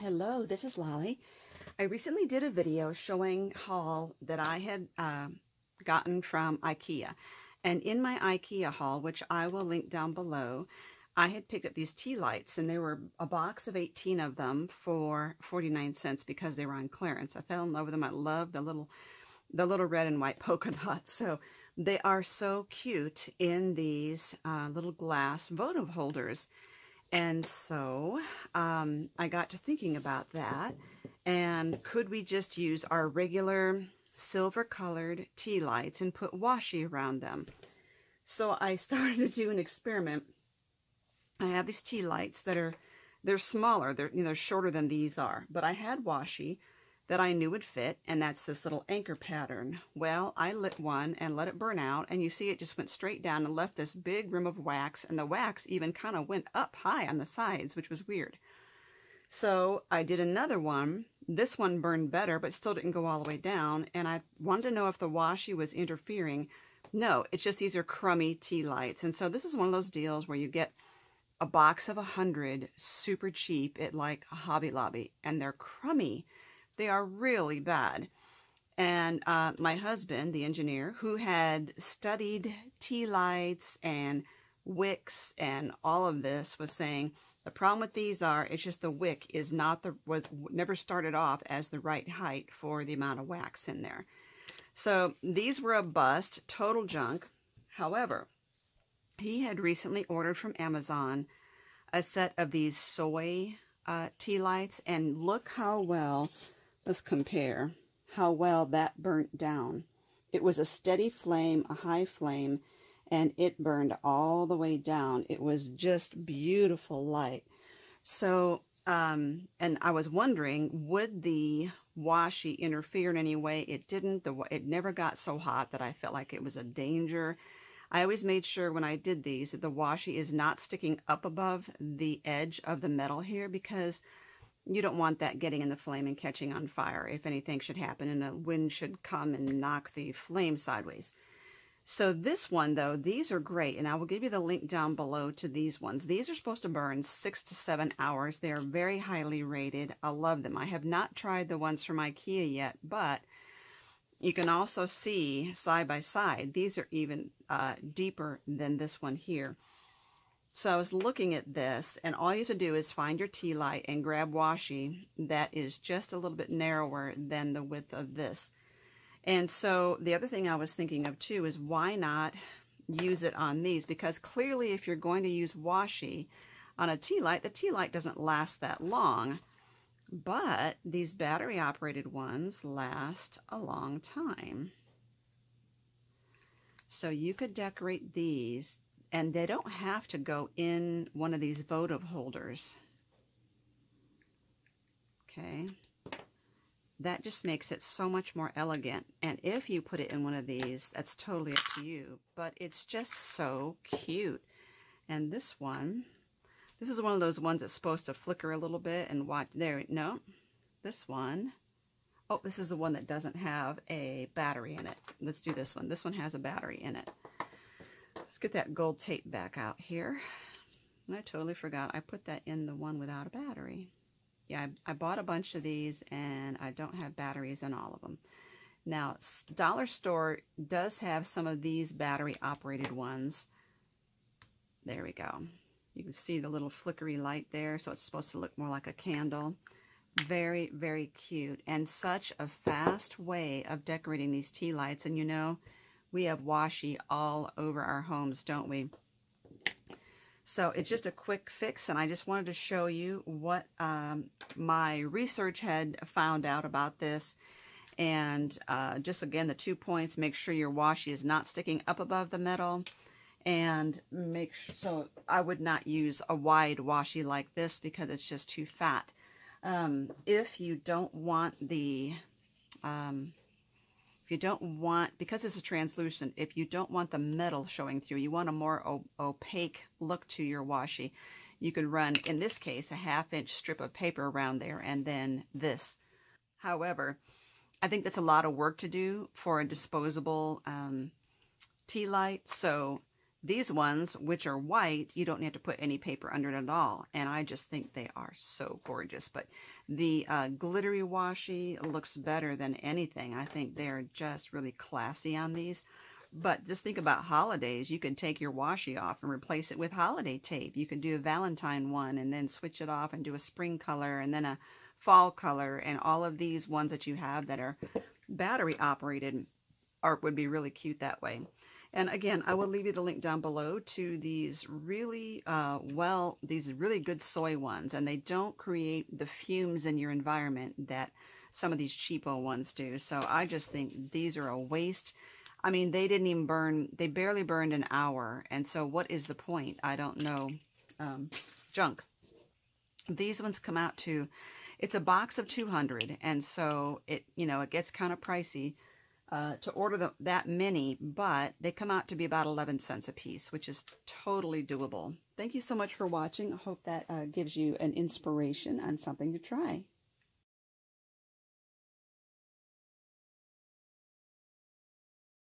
Hello, this is Lolly. I recently did a video showing haul that I had gotten from IKEA. And in my IKEA haul, which I will link down below, I had picked up these tea lights, and there were a box of 18 of them for 49 cents because they were on clearance. I fell in love with them. I love the little red and white polka dots. So they are so cute in these little glass votive holders. And so I got to thinking about that, and could we just use our regular silver colored tea lights and put washi around them? So I started to do an experiment. I have these tea lights that they're smaller, they're shorter than these are, but I had washi that I knew would fit, and that's this little anchor pattern. Well, I lit one and let it burn out, and you see it just went straight down and left this big rim of wax, and the wax even kind of went up high on the sides, which was weird. So I did another one. This one burned better, but still didn't go all the way down, and I wanted to know if the washi was interfering. No, it's just these are crummy tea lights, and so this is one of those deals where you get a box of 100 super cheap at like a Hobby Lobby, and they're crummy. They are really bad. And my husband, the engineer, who had studied tea lights and wicks and all of this, was saying the problem with these it's just the wick is never started off as the right height for the amount of wax in there. So these were a bust, total junk. However, he had recently ordered from Amazon a set of these soy tea lights, and look how well, let's compare how well that burnt down. It was a steady flame, a high flame, and it burned all the way down. It was just beautiful light. So, and I was wondering, would the washi interfere in any way? It didn't. It never got so hot that I felt like it was a danger. I always made sure when I did these that the washi is not sticking up above the edge of the metal here, because you don't want that getting in the flame and catching on fire if anything should happen and a wind should come and knock the flame sideways. So this one, though, these are great, and I will give you the link down below to these ones. These are supposed to burn 6 to 7 hours. They are very highly rated. I love them. I have not tried the ones from IKEA yet, but you can also see side by side, these are even deeper than this one here. So I was looking at this, and all you have to do is find your tea light and grab washi that is just a little bit narrower than the width of this. And so the other thing I was thinking of too is why not use it on these? Because clearly if you're going to use washi on a tea light, the tea light doesn't last that long. But these battery operated ones last a long time. So you could decorate these, and they don't have to go in one of these votive holders. Okay. That just makes it so much more elegant. And if you put it in one of these, that's totally up to you. But it's just so cute. And this one, this is one of those ones that's supposed to flicker a little bit and watch. There, no. This one. Oh, this is the one that doesn't have a battery in it. Let's do this one. This one has a battery in it. Let's get that gold tape back out here. And I totally forgot. I put that in the one without a battery. Yeah, I bought a bunch of these, and I don't have batteries in all of them. Now, Dollar Store does have some of these battery-operated ones. There we go. You can see the little flickery light there, so it's supposed to look more like a candle. Very, very cute, and such a fast way of decorating these tea lights. And you know, we have washi all over our homes, don't we? So it's just a quick fix, and I just wanted to show you what my research had found out about this. And just again, the 2 points: make sure your washi is not sticking up above the metal, and make sure, so I would not use a wide washi like this because it's just too fat. If you don't want the because it's a translucent, if you don't want the metal showing through, you want a more opaque look to your washi, you could run, in this case, a 1/2-inch strip of paper around there, and then this. However, I think that's a lot of work to do for a disposable tea light, so These ones, which are white, you don't have to put any paper under it at all. And I just think they are so gorgeous. But the glittery washi looks better than anything. I think they're just really classy on these. But just think about holidays. You can take your washi off and replace it with holiday tape. You can do a Valentine one and then switch it off and do a spring color and then a fall color. And all of these ones that you have that are battery operated would be really cute that way. And again, I will leave you the link down below to these really these really good soy ones, and they don't create the fumes in your environment that some of these cheapo ones do. So I just think these are a waste. I mean, they didn't even burn, they barely burned an hour, and so what is the point? I don't know. Junk. These ones come out to, it's a box of 200, and so it, you know, it gets kind of pricey to order that many, but they come out to be about 11 cents a piece, which is totally doable. Thank you so much for watching. I hope that gives you an inspiration on something to try.